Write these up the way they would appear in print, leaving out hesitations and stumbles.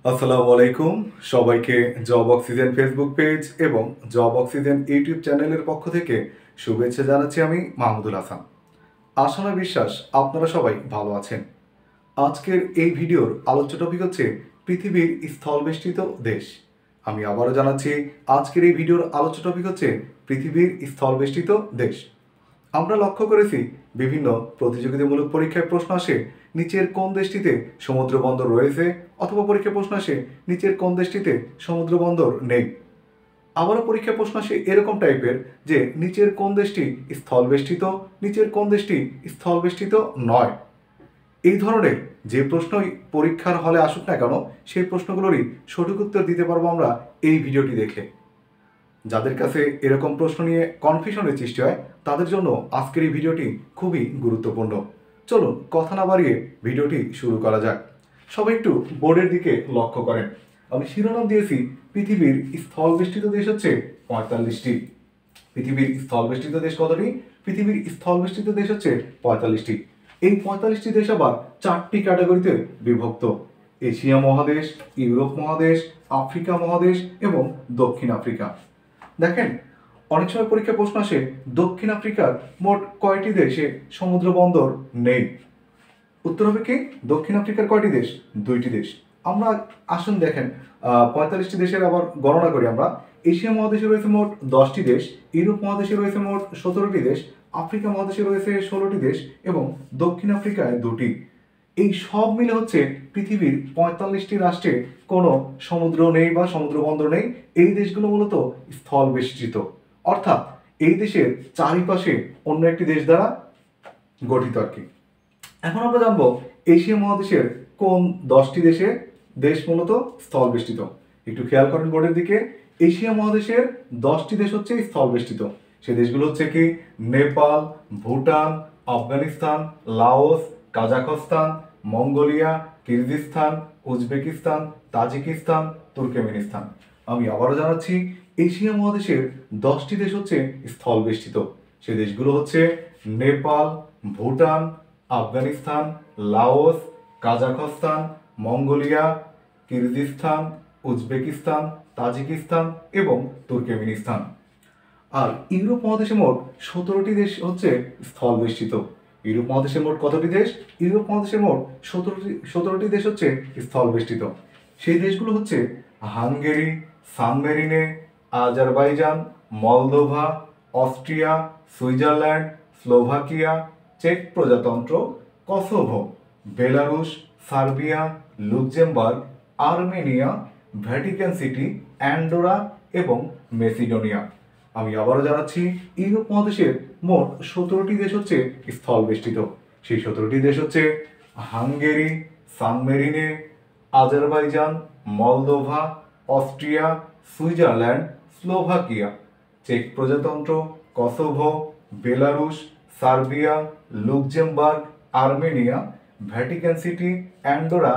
আসসালামু আলাইকুম। সবাইকে জব অক্সিজেন ফেসবুক পেজ এবং জব অক্সিজেন ইউটিউব চ্যানেলের পক্ষ থেকে শুভেচ্ছা জানাচ্ছি আমি মাহমুদুল হাসান। আশা না বিশ্বাস আপনারা সবাই ভালো আছেন। আজকের এই ভিডিওর আলোচ্য টপিক হচ্ছে পৃথিবীর স্থলবেষ্টিত দেশ। আমি আবারও জানাচ্ছি, আজকের এই ভিডিওর আলোচ্য টপিক হচ্ছে পৃথিবীর স্থলবেষ্টিত দেশ। আমরা লক্ষ্য করেছি বিভিন্ন প্রতিযোগিতামূলক পরীক্ষায় প্রশ্ন আসে নিচের কোন দেশটিতে সমুদ্র বন্দর রয়েছে, অথবা পরীক্ষায় প্রশ্ন আসে নিচের কোন দেশটিতে সমুদ্র বন্দর নেই। আবারও পরীক্ষা প্রশ্ন আসে এরকম টাইপের যে নিচের কোন দেশটি স্থলবেষ্টিত, নিচের কোন দেশটি স্থলবেষ্টিত নয়। এই ধরনের যে প্রশ্নই পরীক্ষার হলে আসুক না কেন, সেই প্রশ্নগুলোরই সঠিক উত্তর দিতে পারবো আমরা এই ভিডিওটি দেখে। যাদের কাছে এরকম প্রশ্ন নিয়ে কনফিউশনের সৃষ্টি হয় তাদের জন্য আজকের এই ভিডিওটি খুবই গুরুত্বপূর্ণ। চলুন কথা না বাড়িয়ে ভিডিওটি শুরু করা যাক। সবাই একটু বোর্ডের দিকে লক্ষ্য করেন। আমি শিরোনাম দিয়েছি পৃথিবীর স্থলবেষ্টিত দেশ হচ্ছে 45টি। পৃথিবীর স্থলবেষ্টিত দেশ কতটি? পৃথিবীর স্থলবেষ্টিত দেশ হচ্ছে 45টি। এই 45টি দেশ আবার 4টি ক্যাটাগরিতে বিভক্ত: এশিয়া মহাদেশ, ইউরোপ মহাদেশ, আফ্রিকা মহাদেশ এবং দক্ষিণ আফ্রিকা। দেখেন, অনেক সময় পরীক্ষা প্রশ্ন আসে দক্ষিণ আফ্রিকার মোট কয়টি দেশে সমুদ্র বন্দর নেই। উত্তর হবে কি? দক্ষিণ আফ্রিকার কয়টি দেশ? 2টি দেশ। আমরা আসুন দেখেন, 45টি দেশের আবার গণনা করি আমরা। এশিয়া মহাদেশে রয়েছে মোট 10টি দেশ, ইউরোপ মহাদেশে রয়েছে মোট 17টি দেশ, আফ্রিকা মহাদেশে রয়েছে 16টি দেশ এবং দক্ষিণ আফ্রিকায় 2টি। এই সব মিলে হচ্ছে পৃথিবীর 45টি রাষ্ট্রে কোনো সমুদ্র নেই বা সমুদ্র বন্দর নেই। এই দেশগুলো মূলত স্থল বেষ্টিত, অর্থাৎ এই দেশের চারিপাশে অন্য একটি দেশ দ্বারা গঠিত আর কি। এখন আমরা জানবো এশিয়া মহাদেশের কোন 10টি দেশ মূলত স্থল বেষ্টিত। একটু খেয়াল করেন বোর্ডের দিকে। এশিয়া মহাদেশের 10টি দেশ হচ্ছে স্থল বেষ্টিত। সেই দেশগুলো হচ্ছে কি? Nepal, Bhutan, Afghanistan, Laos, Kazakhstan, Mongolia, Kyrgyzstan, Uzbekistan, Tajikistan, Turkmenistan. আমি আবারও জানাচ্ছি, এশিয়া মহাদেশের 10টি দেশ হচ্ছে স্থল বেষ্টিত। সেই দেশগুলো হচ্ছে Nepal, Bhutan, Afghanistan, Laos, Kazakhstan, Mongolia, Kyrgyzstan, Uzbekistan, Tajikistan এবং তুর্কমেনিস্তান। আর ইউরোপ মহাদেশে মোট 17টি দেশ হচ্ছে স্থল বেষ্টিত। ইউরোপ মহাদেশে মোট কতটি দেশ? ইউরোপ মহাদেশে মোট 17টি দেশ হচ্ছে স্থল বেষ্টিত। সেই দেশগুলো হচ্ছে Hungary, San Marino, Azerbaijan, Moldova, Austria, Switzerland, Slovakia, চেক প্রজাতন্ত্র, Kosovo, Belarus, Serbia, Luxembourg, Armenia, Vatican City, Andorra এবং মেসিডোনিয়া। আমি আবারও জানাচ্ছি, ইউরোপ মহাদেশের মোট 17টি দেশ হচ্ছে স্থল বেষ্টিত। সেই 17টি দেশ হচ্ছে Hungary, San Marino, Azerbaijan, Moldova, Austria, Switzerland, Slovakia, চেক প্রজাতন্ত্র, Kosovo, Belarus, Serbia, Luxembourg, Armenia, Vatican City, Andorra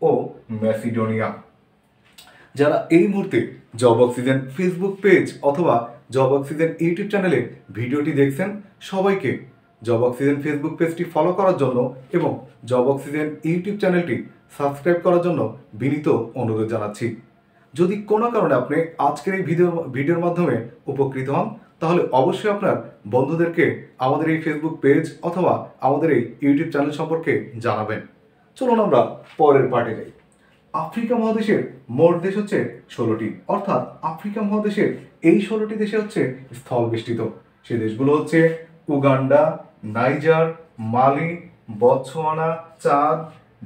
ও ম্যাসিডোনিয়া। যারা এই মুহূর্তে জব অক্সিজেন ফেসবুক পেজ অথবা জব অক্সিজেন ইউটিউব চ্যানেলে ভিডিওটি দেখছেন, সবাইকে জব অক্সিজেন ফেসবুক পেজটি ফলো করার জন্য এবং জব অক্সিজেন ইউটিউব চ্যানেলটি সাবস্ক্রাইব করার জন্য বিনীত অনুরোধ জানাচ্ছি। যদি কোনো কারণে আপনি আজকের এই ভিডিওর মাধ্যমে উপকৃত হন, তাহলে অবশ্যই আপনার বন্ধুদেরকে আমাদের এই ফেসবুক পেজ অথবা আমাদের এই ইউটিউব চ্যানেল সম্পর্কে জানাবেন। চলুন আমরা পরের পার্টে যাই। আফ্রিকা মহাদেশের মোট দেশ হচ্ছে 16টি, অর্থাৎ আফ্রিকা মহাদেশের এই 16টি দেশে হচ্ছে স্থল বেষ্টিত। সেই দেশগুলো হচ্ছে Uganda, Niger, Mali, Botswana, Chad,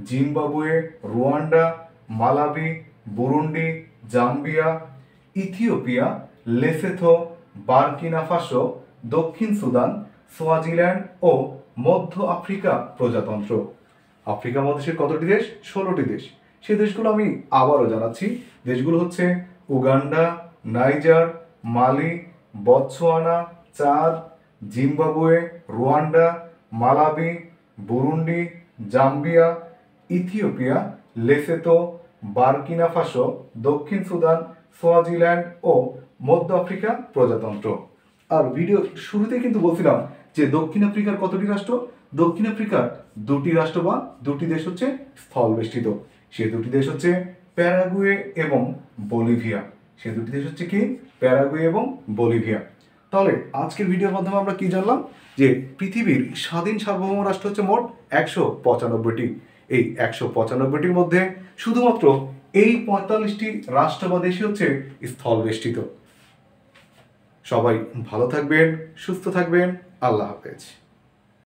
Zimbabwe, Rwanda, Malawi, Burundi, Zambia, Ethiopia, Lesotho, Burkina Faso, দক্ষিণ সুদান, সোয়াজিল্যান্ড ও মধ্য আফ্রিকা প্রজাতন্ত্র। আফ্রিকা মহাদেশের কতটি দেশ? 16টি দেশ। সেই দেশগুলো আমি আবারও জানাচ্ছি। দেশগুলো হচ্ছে Uganda, Niger, Mali, Botswana, Chad, Zimbabwe, Rwanda, Malawi, Burundi, Zambia, Ethiopia, Lesotho, Burkina Faso, দক্ষিণ সুদান, সোয়াজিল্যান্ড ও মধ্য আফ্রিকা প্রজাতন্ত্র। আর ভিডিও শুরুতে কিন্তু বলছিলাম যে দক্ষিণ আফ্রিকার কতটি রাষ্ট্র? দক্ষিণ আফ্রিকার 2টি রাষ্ট্র বা 2টি দেশ হচ্ছে স্থল বেষ্টিত। সে 2টি দেশ হচ্ছে প্যারাগুয়ে এবং বলিভিয়া। সেই দুটি দেশ হচ্ছে কি প্যারাগুয়ে এবং বলিভিয়া। তাহলে আজকের ভিডিওর মাধ্যমে আমরা কি জানলাম যে পৃথিবীর স্বাধীন সার্বভৌম রাষ্ট্র হচ্ছে মোট 195টি। এই 195টির মধ্যে শুধুমাত্র এই 45টি রাষ্ট্র বা দেশই হচ্ছে স্থলবেষ্টিত। সবাই ভালো থাকবেন, সুস্থ থাকবেন। আল্লাহ হাফেজ।